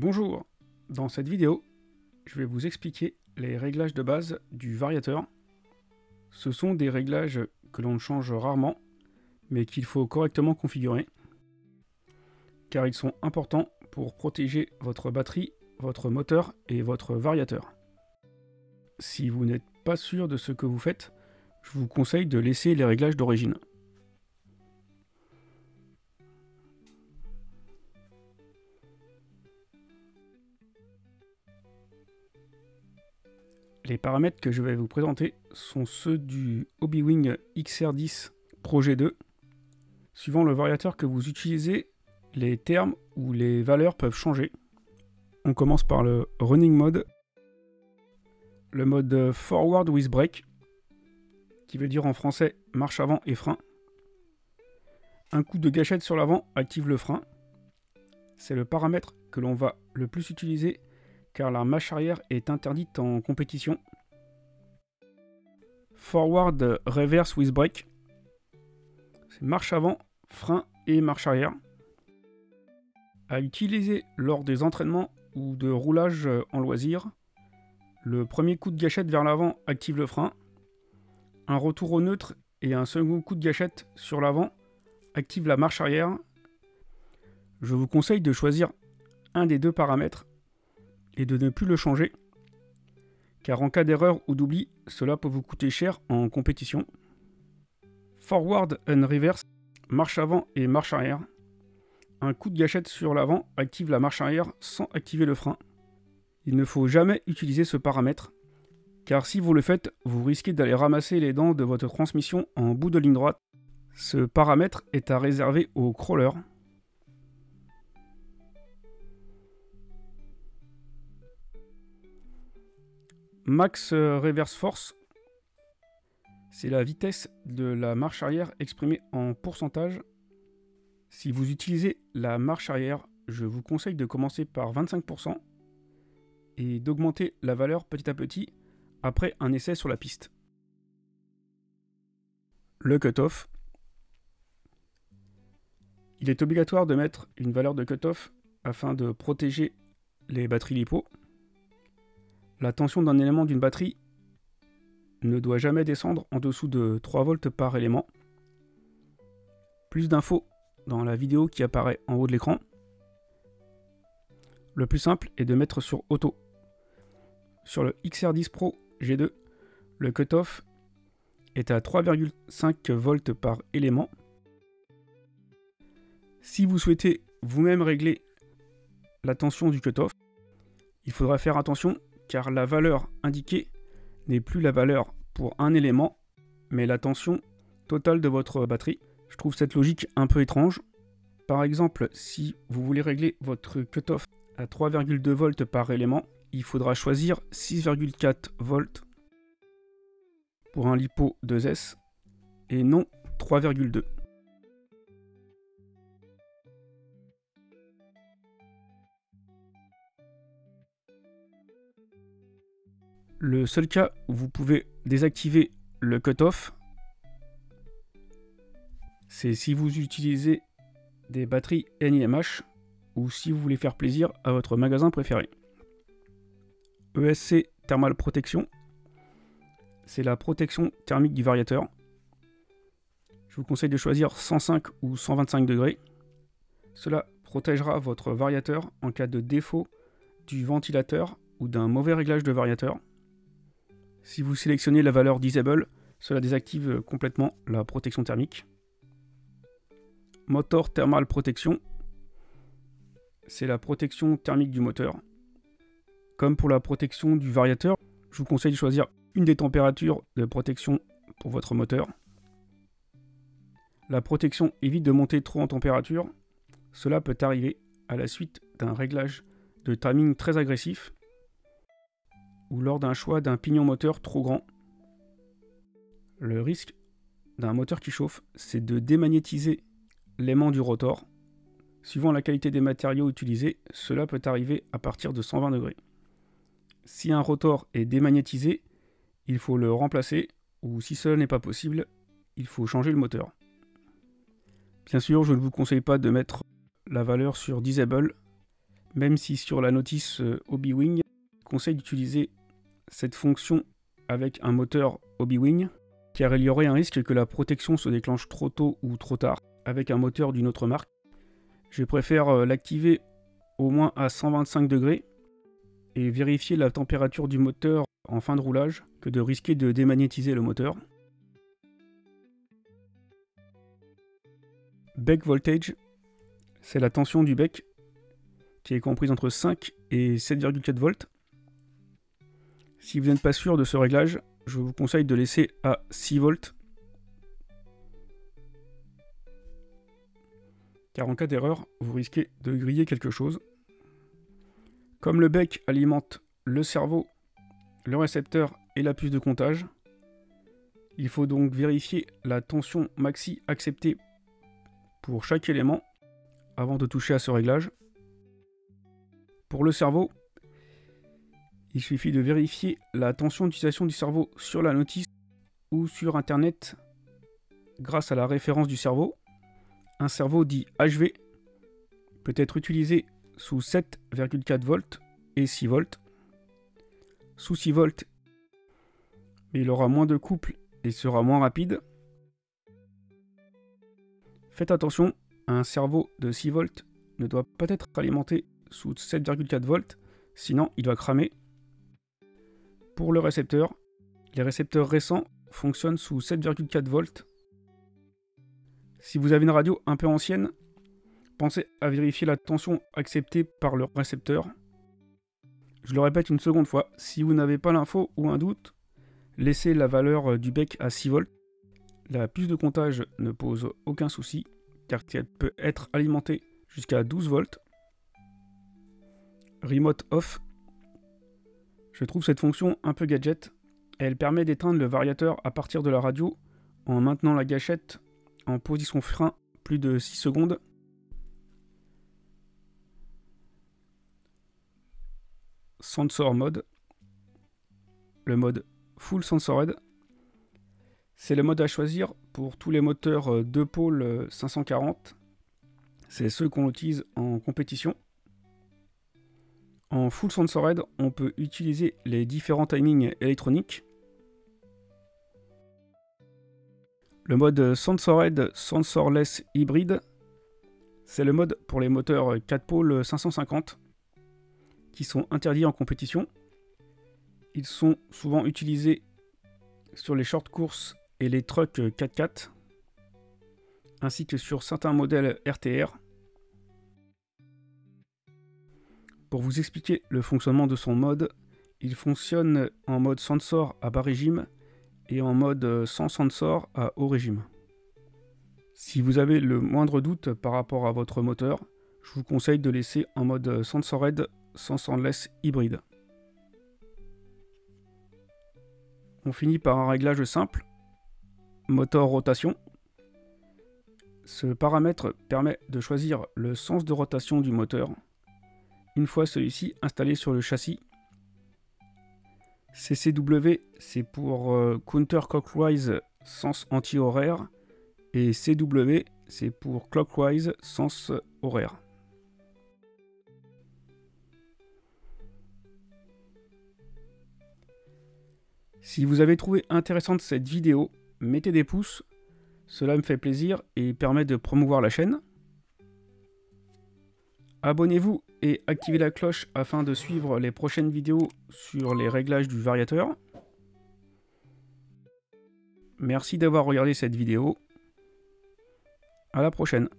Bonjour, dans cette vidéo, je vais vous expliquer les réglages de base du variateur. Ce sont des réglages que l'on change rarement, mais qu'il faut correctement configurer, car ils sont importants pour protéger votre batterie, votre moteur et votre variateur. Si vous n'êtes pas sûr de ce que vous faites, je vous conseille de laisser les réglages d'origine. Les paramètres que je vais vous présenter sont ceux du Hobbywing XR10 Pro G2. Suivant le variateur que vous utilisez, les termes ou les valeurs peuvent changer. On commence par le Running Mode, le mode Forward with Brake, qui veut dire en français marche avant et frein. Un coup de gâchette sur l'avant active le frein. C'est le paramètre que l'on va le plus utiliser car la marche arrière est interdite en compétition. Forward Reverse with Brake, c'est marche avant, frein et marche arrière. À utiliser lors des entraînements ou de roulage en loisir. Le premier coup de gâchette vers l'avant active le frein. Un retour au neutre et un second coup de gâchette sur l'avant active la marche arrière. Je vous conseille de choisir un des deux paramètres et de ne plus le changer, car en cas d'erreur ou d'oubli, cela peut vous coûter cher en compétition. Forward and Reverse, marche avant et marche arrière. Un coup de gâchette sur l'avant active la marche arrière sans activer le frein. Il ne faut jamais utiliser ce paramètre, car si vous le faites, vous risquez d'aller ramasser les dents de votre transmission en bout de ligne droite. Ce paramètre est à réserver aux crawlers. Max Reverse Force, c'est la vitesse de la marche arrière exprimée en pourcentage. Si vous utilisez la marche arrière, je vous conseille de commencer par 25% et d'augmenter la valeur petit à petit après un essai sur la piste. Le cutoff. Il est obligatoire de mettre une valeur de cutoff afin de protéger les batteries LiPo. La tension d'un élément d'une batterie ne doit jamais descendre en dessous de 3 volts par élément. Plus d'infos dans la vidéo qui apparaît en haut de l'écran. Le plus simple est de mettre sur auto. Sur le XR10 Pro G2, le cutoff est à 3,5 volts par élément. Si vous souhaitez vous-même régler la tension du cutoff, il faudra faire attention car la valeur indiquée n'est plus la valeur pour un élément, mais la tension totale de votre batterie. Je trouve cette logique un peu étrange. Par exemple, si vous voulez régler votre cutoff à 3,2 volts par élément, il faudra choisir 6,4 volts pour un LiPo 2S et non 3,2. Le seul cas où vous pouvez désactiver le cutoff, c'est si vous utilisez des batteries NiMH ou si vous voulez faire plaisir à votre magasin préféré. ESC Thermal Protection, c'est la protection thermique du variateur. Je vous conseille de choisir 105 ou 125 degrés. Cela protégera votre variateur en cas de défaut du ventilateur ou d'un mauvais réglage de variateur. Si vous sélectionnez la valeur Disable, cela désactive complètement la protection thermique. Motor Thermal Protection, c'est la protection thermique du moteur. Comme pour la protection du variateur, je vous conseille de choisir une des températures de protection pour votre moteur. La protection évite de monter trop en température. Cela peut arriver à la suite d'un réglage de timing très agressif ou lors d'un choix d'un pignon moteur trop grand. Le risque d'un moteur qui chauffe, c'est de démagnétiser l'aimant du rotor. Suivant la qualité des matériaux utilisés, cela peut arriver à partir de 120 degrés. Si un rotor est démagnétisé, il faut le remplacer, ou si cela n'est pas possible, il faut changer le moteur. Bien sûr, je ne vous conseille pas de mettre la valeur sur Disable, Même si sur la notice Hobbywing, je conseille d'utiliser cette fonction avec un moteur Hobbywing, car il y aurait un risque que la protection se déclenche trop tôt ou trop tard avec un moteur d'une autre marque. Je préfère l'activer au moins à 125 degrés et vérifier la température du moteur en fin de roulage que de risquer de démagnétiser le moteur. Bec voltage, c'est la tension du bec qui est comprise entre 5 et 7,4 volts. Si vous n'êtes pas sûr de ce réglage, je vous conseille de laisser à 6 volts. Car en cas d'erreur, vous risquez de griller quelque chose. Comme le bec alimente le cerveau, le récepteur et la puce de comptage, il faut donc vérifier la tension maxi acceptée pour chaque élément avant de toucher à ce réglage. Pour le cerveau, il suffit de vérifier la tension d'utilisation du cerveau sur la notice ou sur internet grâce à la référence du cerveau. Un cerveau dit HV peut être utilisé sous 7,4 volts et 6 volts. Sous 6 volts, il aura moins de couple et sera moins rapide. Faites attention, un cerveau de 6 volts ne doit pas être alimenté sous 7,4 volts, sinon il va cramer. Pour le récepteur, les récepteurs récents fonctionnent sous 7,4 volts. Si vous avez une radio un peu ancienne, pensez à vérifier la tension acceptée par le récepteur. Je le répète une seconde fois, si vous n'avez pas l'info ou un doute, laissez la valeur du bec à 6 volts. La puce de comptage ne pose aucun souci, car elle peut être alimentée jusqu'à 12 volts. Remote off. Je trouve cette fonction un peu gadget. Elle permet d'éteindre le variateur à partir de la radio en maintenant la gâchette en position frein plus de 6 secondes. Sensor mode. Le mode Full Sensored. C'est le mode à choisir pour tous les moteurs 2 pôles 540. C'est ceux qu'on utilise en compétition. En Full Sensored, on peut utiliser les différents timings électroniques. Le mode Sensored Sensorless Hybrid, c'est le mode pour les moteurs 4 pôles 550 qui sont interdits en compétition. Ils sont souvent utilisés sur les short courses et les trucks 4x4, ainsi que sur certains modèles RTR. Pour vous expliquer le fonctionnement de son mode, il fonctionne en mode sensor à bas régime et en mode sans sensor à haut régime. Si vous avez le moindre doute par rapport à votre moteur, je vous conseille de laisser en mode Sensored Sensorless Hybrid. On finit par un réglage simple, moteur rotation. Ce paramètre permet de choisir le sens de rotation du moteur. Une fois celui-ci installé sur le châssis, CCW c'est pour counter-clockwise sens anti-horaire et CW c'est pour clockwise sens horaire. Si vous avez trouvé intéressante cette vidéo, mettez des pouces, cela me fait plaisir et permet de promouvoir la chaîne. Abonnez-vous et activez la cloche afin de suivre les prochaines vidéos sur les réglages du variateur. Merci d'avoir regardé cette vidéo. À la prochaine.